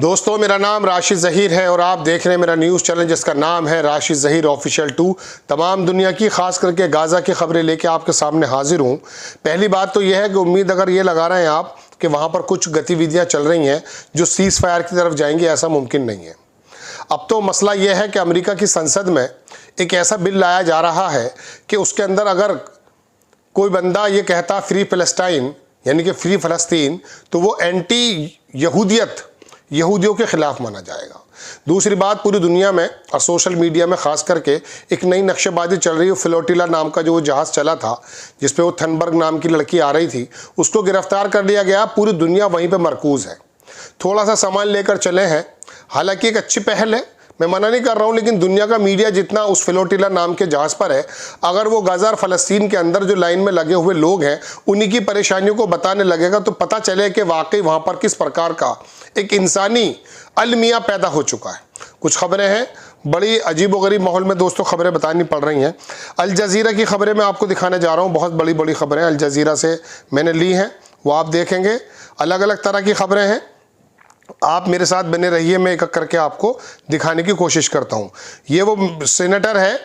दोस्तों, मेरा नाम राशिद ज़हीर है और आप देख रहे हैं मेरा न्यूज़ चैनल जिसका नाम है राशिद ज़हीर ऑफिशियल 2। तमाम दुनिया की, खास करके गाज़ा की खबरें लेके आपके सामने हाजिर हूँ। पहली बात तो यह है कि उम्मीद अगर ये लगा रहे हैं आप कि वहाँ पर कुछ गतिविधियाँ चल रही हैं जो सीज़ फायर की तरफ जाएंगी, ऐसा मुमकिन नहीं है। अब तो मसला यह है कि अमेरिका की संसद में एक ऐसा बिल लाया जा रहा है कि उसके अंदर अगर कोई बंदा ये कहता फ्री फ़लस्तीन यानी कि फ्री फ़लस्तीन, तो वो एंटी यहूदियों के ख़िलाफ़ माना जाएगा। दूसरी बात, पूरी दुनिया में और सोशल मीडिया में ख़ास करके एक नई नक्शेबाजी चल रही है। फ्लोटिला नाम का जो वो जहाज़ चला था जिस पे वो थनबर्ग नाम की लड़की आ रही थी, उसको गिरफ़्तार कर लिया गया। पूरी दुनिया वहीं पे मरकूज़ है। थोड़ा सा सामान लेकर चले हैं। हालांकि एक अच्छी पहल है, मैं मना नहीं कर रहा हूँ, लेकिन दुनिया का मीडिया जितना उस फ्लोटिला नाम के जहाज़ पर है, अगर वो गाज़ा और फ़लस्तीन के अंदर जो लाइन में लगे हुए लोग हैं उन्हीं की परेशानियों को बताने लगेगा तो पता चले कि वाकई वहाँ पर किस प्रकार का एक इंसानी अलमिया पैदा हो चुका है। कुछ खबरें हैं, बड़ी अजीबोगरीब माहौल में दोस्तों खबरें बतानी पड़ रही हैं। अल जज़ीरा की खबरें मैं आपको दिखाने जा रहा हूँ। बहुत बड़ी बड़ी खबरें अल जज़ीरा से मैंने ली हैं, वो आप देखेंगे। अलग अलग तरह की खबरें हैं, आप मेरे साथ बने रहिए, मैं एक एक करके आपको दिखाने की कोशिश करता हूँ। ये वो सेनेटर है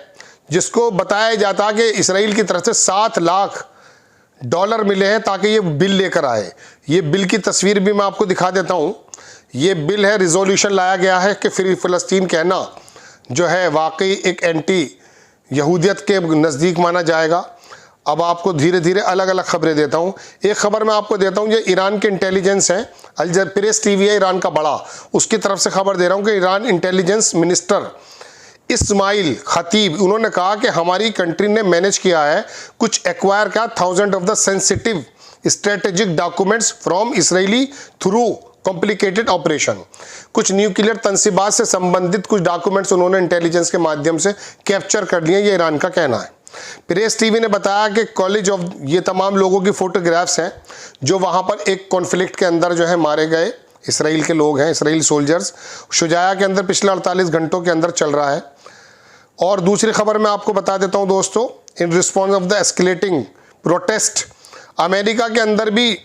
जिसको बताया जाता कि इसराइल की तरफ से $7 लाख मिले हैं ताकि ये बिल लेकर आए। ये बिल की तस्वीर भी मैं आपको दिखा देता हूँ। ये बिल है, रिजोल्यूशन लाया गया है कि फ्री फ़लस्तीन कहना जो है वाकई एक एंटी यहूदियत के नज़दीक माना जाएगा। अब आपको धीरे धीरे अलग अलग खबरें देता हूँ। एक खबर मैं आपको देता हूँ, ये ईरान के इंटेलिजेंस है, प्रेस टीवी है ईरान का बड़ा, उसकी तरफ से खबर दे रहा हूँ कि ईरान इंटेलिजेंस मिनिस्टर इस्माइल खतीब, उन्होंने कहा कि हमारी कंट्री ने मैनेज किया है कुछ एक्वायर का 1000 of the sensitive strategic documents from Israeli through complicated operation. कुछ न्यूक्लियर तनसीबात से संबंधित कुछ डॉक्यूमेंट्स उन्होंने इंटेलिजेंस के माध्यम से कैप्चर कर लिए, ये ईरान का कहना है। प्रेस टीवी ने बताया कि कॉलेज ऑफ, ये तमाम लोगों की फोटोग्राफ्स हैं जो वहाँ पर एक कॉन्फ्लिक्ट के अंदर जो है मारे गए इसराइल के लोग हैं, इसराइल सोल्जर्स। शुजाया के अंदर पिछले 48 घंटों के अंदर चल रहा है। और दूसरी खबर मैं आपको बता देता हूँ दोस्तों, in response of the escalating protest, America के अंदर भी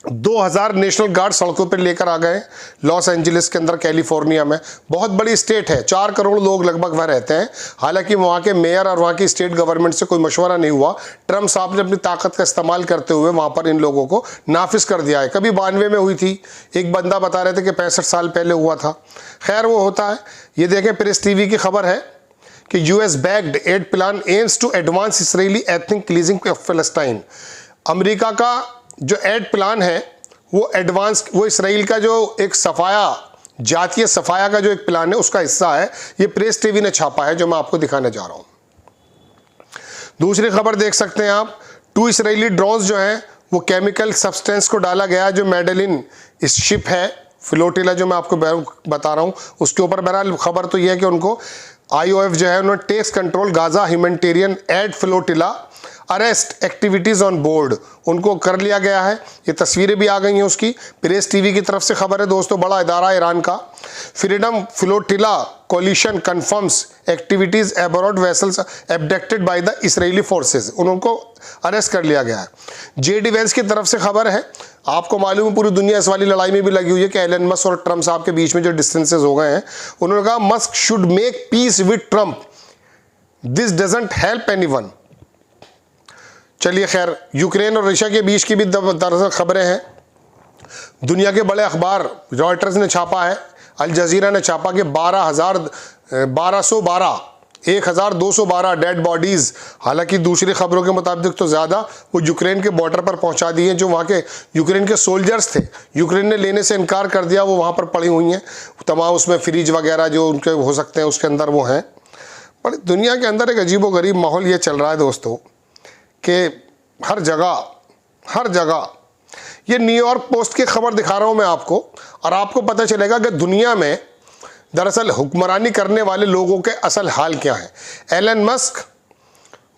2000 नेशनल गार्ड सड़कों पर लेकर आ गए। लॉस एंजलिस के अंदर, कैलिफोर्निया में, बहुत बड़ी स्टेट है, 4 करोड़ लोग लगभग वहाँ रहते हैं। हालांकि वहाँ के मेयर और वहाँ की स्टेट गवर्नमेंट से कोई मशवरा नहीं हुआ। ट्रम्प साहब ने अपनी ताकत का इस्तेमाल करते हुए वहाँ पर इन लोगों को नाफिज कर दिया है। कभी 92 में हुई थी, एक बंदा बता रहे थे कि 65 साल पहले हुआ था। खैर, वो होता है। ये देखें, प्रेस टीवी की खबर है कि US backed aid plan aims to advance Israeli ethnic cleansing of फ़लस्तीन। अमेरिका का जो एड प्लान है वो एडवांस, वो इसराइल का जो एक जातीय सफाया का जो एक प्लान है उसका हिस्सा है। ये प्रेस टीवी ने छापा है जो मैं आपको दिखाने जा रहा हूं। दूसरी खबर देख सकते हैं आप, 2 इसराइली ड्रोन्स जो हैं वो केमिकल सब्सटेंस को डाला गया जो मेडेलिन इस शिप है फ्लोटिला जो मैं आपको बता रहा हूं उसके ऊपर। बहरहाल खबर तो यह है कि उनको IOF जो है उन्होंने takes control Gaza humanitarian aid flotilla arrest activities on board, उनको कर लिया गया है। ये तस्वीरें भी आ गई हैं उसकी। प्रेस टीवी की तरफ से खबर है दोस्तों, बड़ा इदारा ईरान का। Freedom flotilla coalition confirms activities abroad vessels abducted by the Israeli forces, उनको अरेस्ट कर लिया गया है। जे डिफेंस की तरफ से खबर है, आपको मालूम है पूरी दुनिया इस वाली लड़ाई में भी लगी हुई है कि एलन मस्क और ट्रम्प साहब के बीच में जो डिस्टेंसेज हो गए हैं। उन्होंने कहा Musk should make peace with Trump, this doesn't help anyone. चलिए खैर, यूक्रेन और रशिया के बीच की भी दरअसल खबरें हैं। दुनिया के बड़े अखबार रॉयटर्स ने छापा है, अल जज़ीरा ने छापा कि 1212 डेड बॉडीज़, हालांकि दूसरी खबरों के मुताबिक तो ज़्यादा, वो यूक्रेन के बॉर्डर पर पहुंचा दी हैं। जो वहाँ के यूक्रेन के सोल्जर्स थे, यूक्रेन ने लेने से इनकार कर दिया, वो वहाँ पर पड़ी हुई हैं तमाम। उसमें फ्रिज वगैरह जो उनके हो सकते हैं उसके अंदर वो हैं। पर दुनिया के अंदर एक अजीबोगरीब माहौल ये चल रहा है दोस्तों कि हर जगह ये न्यूयॉर्क पोस्ट की खबर दिखा रहा हूँ मैं आपको, और आपको पता चलेगा कि दुनिया में दरअसल हुक्मरानी करने वाले लोगों के असल हाल क्या है। Elon Musk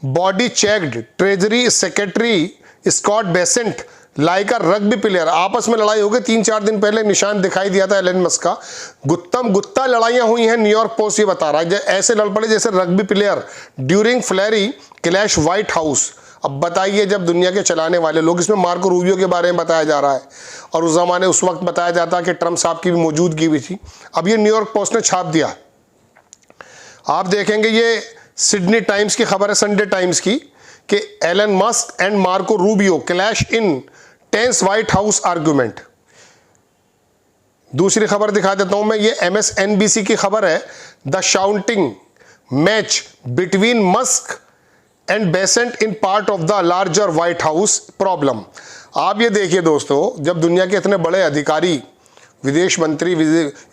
body checked treasury secretary Scott Bessent like a rugby player, आपस में लड़ाई हो गई 3-4 दिन पहले, निशान दिखाई दिया था एलन मस्क का। गुत्तम गुत्ता लड़ाइयाँ हुई हैं, न्यूयॉर्क पोस्ट ये बता रहा है। ऐसे लड़ पड़े जैसे rugby player during flary clash white house. अब बताइए, जब दुनिया के चलाने वाले लोग, इसमें मार्को रूबियो के बारे में बताया जा रहा है और उस ज़माने उस वक्त बताया जाता कि ट्रंप साहब की भी मौजूदगी भी थी। अब ये न्यूयॉर्क पोस्ट ने छाप दिया, आप देखेंगे, ये सिडनी टाइम्स की खबर है, संडे टाइम्स की, कि Elon Musk and Marco Rubio clash in tense White House argument. दूसरी खबर दिखा देता हूं मैं, ये MSNBC की खबर है, the shouting match between Musk and Besant in part of the larger white house problem. आप ये देखिए दोस्तों, जब दुनिया के इतने बड़े अधिकारी, विदेश मंत्री,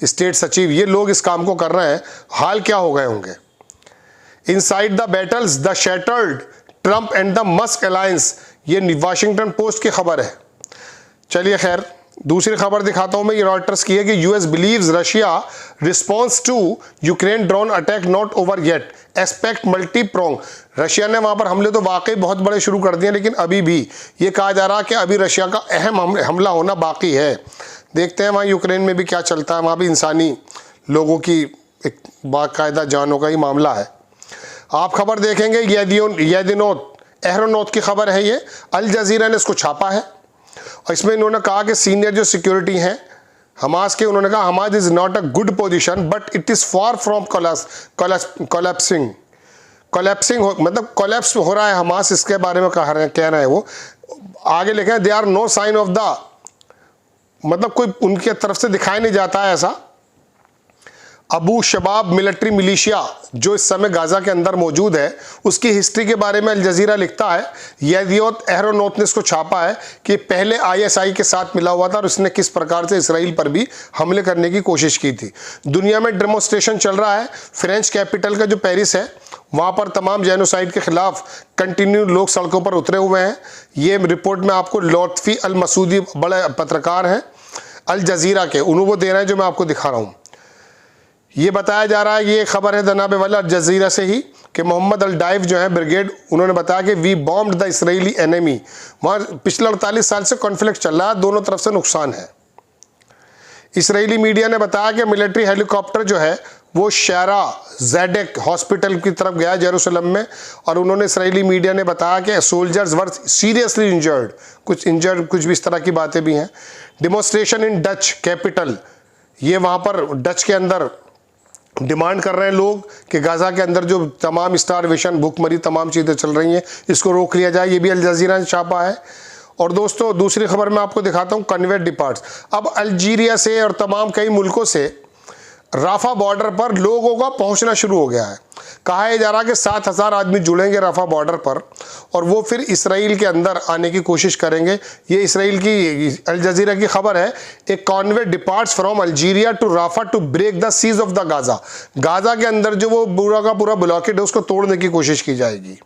स्टेट सचिव, ये लोग इस काम को कर रहे हैं, हाल क्या हो गए होंगे। Inside the battles the shattered Trump and the Musk alliance, ये वाशिंगटन पोस्ट की खबर है। चलिए खैर, दूसरी खबर दिखाता हूं मैं, ये रॉयटर्स की है कि US believes Russia response to Ukraine drone attack not over yet, expect multi prong. Russia ने वहां पर हमले तो वाकई बहुत बड़े शुरू कर दिए, लेकिन अभी भी ये कहा जा रहा है कि अभी रशिया का अहम हमला होना बाकी है। देखते हैं वहाँ यूक्रेन में भी क्या चलता है, वहाँ भी इंसानी लोगों की एक बाकायदा जानों का ही मामला है। आप खबर देखेंगे, येदिनोत एहरोनोत की खबर है, ये अल जजीरा ने इसको छापा है और इसमें इन्होंने कहा कि सीनियर जो सिक्योरिटी हैं हमास के, उन्होंने कहा Hamas is not a good position but it is far from collapsing, मतलब कोलैप्स हो रहा है हमास, इसके बारे में कह रहे हैं वो। आगे लिखे they are no sign of the, मतलब कोई उनके तरफ से दिखाई नहीं जाता है ऐसा। अबू शबाब मिलिट्री मिलिशिया जो इस समय गाजा के अंदर मौजूद है, उसकी हिस्ट्री के बारे में अल जजीरा लिखता है, येदियोत एहरोनोत ने इसको छापा है कि पहले ISI के साथ मिला हुआ था और उसने किस प्रकार से इसराइल पर भी हमले करने की कोशिश की थी। दुनिया में डेमोन्स्ट्रेशन चल रहा है, फ्रेंच कैपिटल का जो पेरिस है, वहाँ पर तमाम जेनोसाइड के खिलाफ कंटिन्यू लोग सड़कों पर उतरे हुए हैं। ये रिपोर्ट में आपको लुत्फी अल मसूदी, बड़े पत्रकार हैं अल जजीरा के, उन्होंने वो दे रहे हैं जो मैं आपको दिखा रहा हूँ। ये बताया जा रहा है, ये खबर है जनाबे वाला अल जजीरा से ही, कि मोहम्मद अल डाइफ जो है ब्रिगेड, उन्होंने बताया कि we bombed the Israeli enemy. वहाँ पिछले 48 साल से कॉन्फ्लिक्ट चल रहा है, दोनों तरफ से नुकसान है। इसराइली मीडिया ने बताया कि मिलिट्री हेलीकॉप्टर जो है वो शारा ज़ेडेक हॉस्पिटल की तरफ गया जेरूसलम में, और उन्होंने इसराइली मीडिया ने बताया कि सोल्जर्स वर सीरियसली इंजर्ड, कुछ भी इस तरह की बातें भी हैं। डिमॉन्स्ट्रेशन इन डच कैपिटल, ये वहाँ पर डच के अंदर डिमांड कर रहे हैं लोग कि गाज़ा के अंदर जो तमाम स्टारवेशन, भूखमरी, तमाम चीज़ें चल रही हैं, इसको रोक लिया जाए। ये भी अल जजीरा ने छापा है। और दोस्तों दूसरी खबर मैं आपको दिखाता हूँ, कन्वे डिपार्ट्स। अब अल्जीरिया से और तमाम कई मुल्कों से राफा बॉर्डर पर लोगों का पहुंचना शुरू हो गया है। कहा जा रहा है कि 7,000 आदमी जुड़ेंगे राफा बॉर्डर पर और वो फिर इसराइल के अंदर आने की कोशिश करेंगे। ये इसराइल की अल जजीरा की खबर है। एक convoy departs from Algeria to Rafah to break the siege of the Gaza. Gaza के अंदर जो वो पूरा का पूरा ब्लॉकेड है उसको तोड़ने की कोशिश की जाएगी।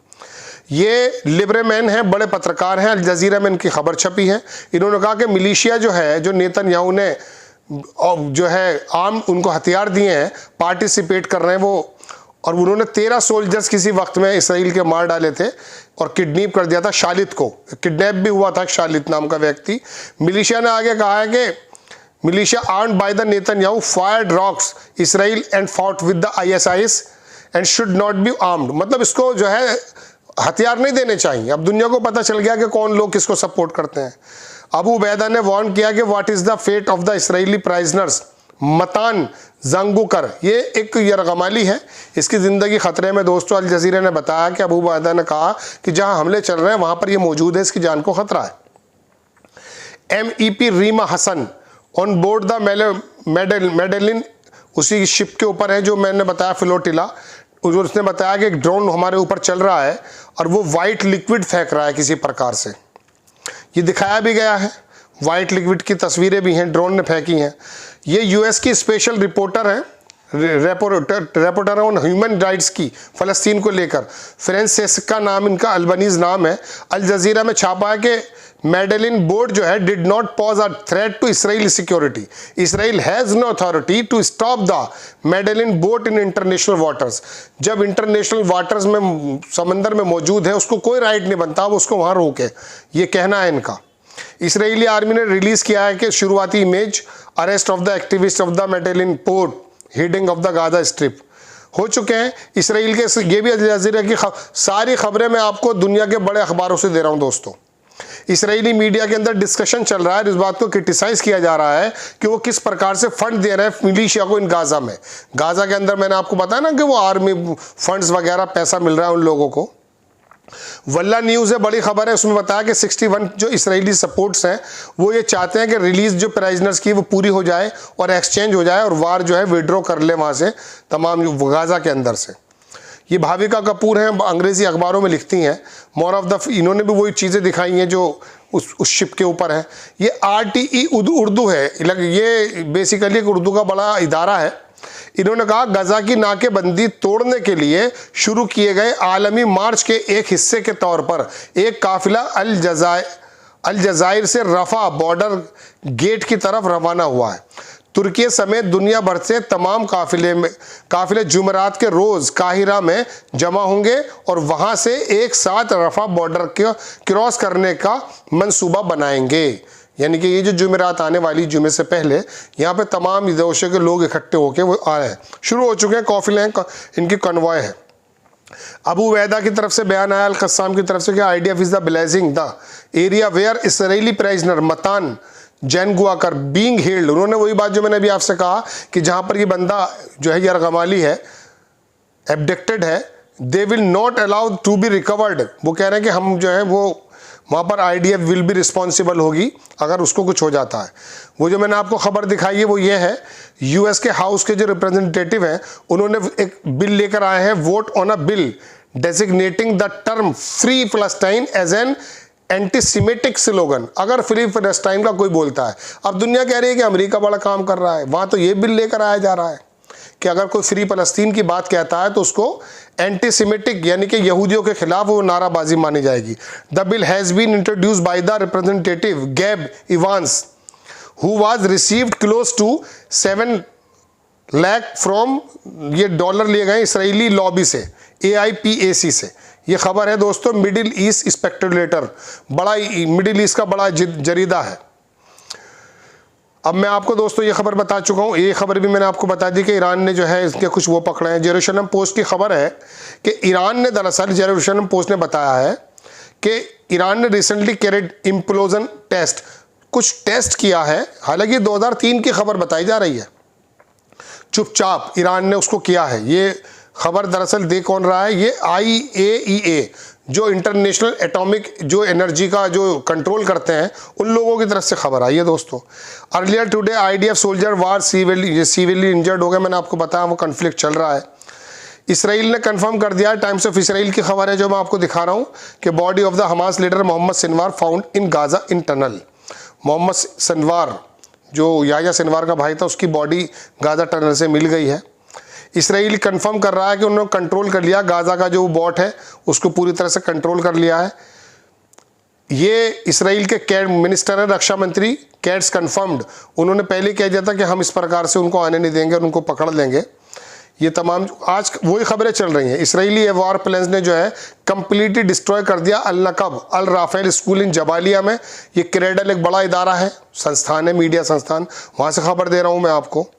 ये लिबरेमैन हैं, बड़े पत्रकार हैं, अल जजीरा में इनकी खबर छपी है। इन्होंने कहा कि मिलिशिया जो है, जो नेतन्याहू ने जो है आम उनको हथियार दिए हैं, पार्टिसिपेट कर रहे हैं वो, और उन्होंने 13 सोल्जर्स किसी वक्त में इसराइल के मार डाले थे और किडनैप कर दिया था। शालित को किडनैप भी हुआ था, शालित नाम का व्यक्ति। मिलिशिया ने आगे कहा है कि militia armed by the Netanyahu fired rocks Israel and fought with the ISIS and should not be armed, मतलब इसको जो है हथियार नहीं देने चाहिए। अब दुनिया को पता चल गया कि कौन लोग किसको सपोर्ट करते हैं। अबू उबैदा ने वार्न किया कि what is the fate of the Israeli prisoners Matan Zangauker. ये एक यरगमाली है, इसकी ज़िंदगी ख़तरे में। दोस्तों अल जजीरा ने बताया कि अबू उबैदा ने कहा कि जहां हमले चल रहे हैं वहां पर ये मौजूद है, इसकी जान को खतरा है। MEP Rima Hassan on board the Madleen, उसी शिप के ऊपर है जो मैंने बताया, फ्लोटिला। उसने बताया कि एक ड्रोन हमारे ऊपर चल रहा है और वो वाइट लिक्विड फेंक रहा है किसी प्रकार से। ये दिखाया भी गया है, वाइट लिक्विड की तस्वीरें भी हैं, ड्रोन ने फेंकी हैं। ये US की स्पेशल रिपोर्टर हैं, रिपोर्टर ऑन ह्यूमन राइट्स की, फ़लस्तीन को लेकर। फ्रांसेस्का नाम इनका, अल्बनीज़ नाम है। अल जजीरा में छापा है कि मेडेलिन बोर्ड जो है did not pose a threat to Israeli security. Israel has no authority to stop the Madleen boat in international waters. जब इंटरनेशनल वाटर्स में, समंदर में मौजूद है, उसको कोई राइट नहीं बनता वो उसको वहाँ रोके, ये कहना है इनका। इसराइली आर्मी ने रिलीज़ किया है कि शुरुआती image, arrest of the activist of the Madleen port heading of the Gaza Strip. हो चुके हैं इसराइल के। ये भी अल जज़ीरा की सारी खबरें मैं आपको दुनिया के बड़े अखबारों से दे रहा हूं दोस्तों। इसराइली मीडिया के अंदर डिस्कशन चल रहा है, इस बात को क्रिटिसाइज किया जा रहा है कि वो किस प्रकार से फंड दे रहे हैं मिलिशिया को इन गाजा में। गाजा के अंदर मैंने आपको बताया ना कि वो आर्मी फंड्स वगैरह पैसा मिल रहा है उन लोगों को। वल्ला न्यूज़ है, बड़ी खबर है, उसमें बताया कि 61 जो इसराइली सपोर्ट्स हैं वो ये चाहते हैं कि रिलीज जो प्राइजनर्स की वो पूरी हो जाए और एक्सचेंज हो जाए और वार जो है विड्रॉ कर ले वहाँ से तमाम गाजा के अंदर से। ये भाविका कपूर हैं, अंग्रेजी अखबारों में लिखती हैं। मोर ऑफ द, इन्होंने भी वही चीज़ें दिखाई हैं जो उस शिप के ऊपर है। ये RTE उर्दू है, ये बेसिकली एक उर्दू का बड़ा इदारा है। इन्होंने कहा गजा की नाकेबंदी तोड़ने के लिए शुरू किए गए आलमी मार्च के एक हिस्से के तौर पर एक काफिला अल जज़ाइर से रफा बॉर्डर गेट की तरफ रवाना हुआ है। तुर्की समेत दुनिया भर से तमाम काफिले जुमेरात के रोज काहिरा में जमा होंगे और वहां से एक साथ रफा बॉर्डर के क्रॉस करने का मंसूबा बनाएंगे। यानी कि ये जो जुमेरात आने वाली जुमे से पहले यहाँ पे तमाम देशों के लोग इकट्ठे होकर वो आ रहे हैं, शुरू हो चुके हैं, काफिले हैं, इनकी कन्वॉय है। अबू वैदा की तरफ से बयान आया, अल-कस्साम की तरफ से कि IDF is the blazing the area where Israeli prisoner Matan Zangauker being held. उन्होंने वही बात जो मैंने अभी आपसे कहा कि जहाँ पर ये बंदा जो है यरगमाली है, एब्डक्टेड है, they will not allowed to be recovered. वो कह रहे हैं कि हम जो है वो वहाँ पर IDF विल भी रिस्पॉन्सिबल होगी अगर उसको कुछ हो जाता है। वो जो मैंने आपको खबर दिखाई है वो ये है, US के हाउस के जो रिप्रेजेंटेटिव हैं उन्होंने एक बिल लेकर आए हैं, vote on a bill designating the term free Palestine as an antisemitic slogan. अगर फ्री फलस्तीन का कोई बोलता है, अब दुनिया कह रही है कि अमेरिका बड़ा काम कर रहा है, वहाँ तो ये बिल लेकर आया जा रहा है कि अगर कोई फ्री फलस्तीन की बात कहता है तो उसको एंटीसेमिटिक यानी कि यहूदियों के खिलाफ वो नाराबाजी मानी जाएगी। The bill has been introduced by the representative Gabe Evans who was received close to 7 lakh from, ये डॉलर लिए गए इसराइली लॉबी से, AIPAC से। ये खबर है दोस्तों, मिडिल ईस्ट स्पेक्युलेटर, बड़ा मिडिल ईस्ट का बड़ा जरीदा है। अब मैं आपको दोस्तों ये खबर बता चुका हूँ, ये खबर भी मैंने आपको बता दी कि ईरान ने जो है इसके कुछ वो पकड़े हैं। जेरूशलम पोस्ट की खबर है कि ईरान ने दरअसल, जेरूशलम पोस्ट ने बताया है कि ईरान ने रिसेंटली कैरिड इम्प्लोजन टेस्ट, कुछ टेस्ट किया है। हालांकि 2003 की खबर बताई जा रही है, चुपचाप ईरान ने उसको किया है। ये खबर दरअसल दे कौन रहा है, ये IAEA जो इंटरनेशनल एटॉमिक जो एनर्जी का जो कंट्रोल करते हैं उन लोगों की तरफ से खबर आई है दोस्तों। अर्लियर टुडे IDF सोल्जर वार सीवियरली इंजर्ड हो गए, मैंने आपको बताया वो कन्फ्लिक्ट चल रहा है। इसराइल ने कंफर्म कर दिया, टाइम्स ऑफ इसराइल की खबर है जो मैं आपको दिखा रहा हूँ कि body of the Hamas leader Mohammed Sinwar found in Gaza in tunnel. Mohammed Sinwar जो याह्या सिनवार का भाई था, उसकी बॉडी गाजा टनल से मिल गई है। इसराइल कंफर्म कर रहा है कि उन्होंने कंट्रोल कर लिया, गाजा का जो बॉट है उसको पूरी तरह से कंट्रोल कर लिया है। ये इसराइल के मिनिस्टर है, रक्षा मंत्री कैट्स कंफर्म्ड, उन्होंने पहले कह दिया था कि हम इस प्रकार से उनको आने नहीं देंगे और उनको पकड़ लेंगे। ये तमाम आज वही खबरें चल रही हैं। इसराइली वार प्लेन्स ने जो है कंप्लीटली डिस्ट्रॉय कर दिया अल नकब अल राफेल स्कूल इन जबालिया में। ये क्रेडल एक बड़ा इदारा है, संस्थान है, मीडिया संस्थान, वहाँ से खबर दे रहा हूँ मैं आपको।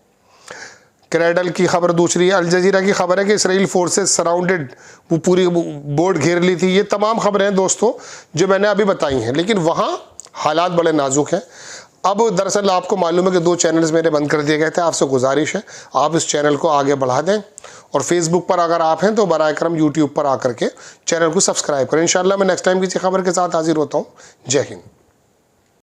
क्रेडल की खबर दूसरी है, अल जज़ीरा की खबर है कि इसराइल फोर्सेस सराउंडेड, वो पूरी बोर्ड घेर ली थी। ये तमाम खबरें हैं दोस्तों जो मैंने अभी बताई हैं, लेकिन वहाँ हालात बड़े नाजुक हैं। अब दरअसल आपको मालूम है कि 2 चैनल्स मेरे बंद कर दिए गए थे। आपसे गुजारिश है आप इस चैनल को आगे बढ़ा दें और फेसबुक पर अगर आप हैं तो बराए करम यूट्यूब पर आकर के चैनल को सब्सक्राइब करें। इंशाल्लाह मैं नेक्स्ट टाइम किसी खबर के साथ हाजिर होता हूँ। जय हिंद।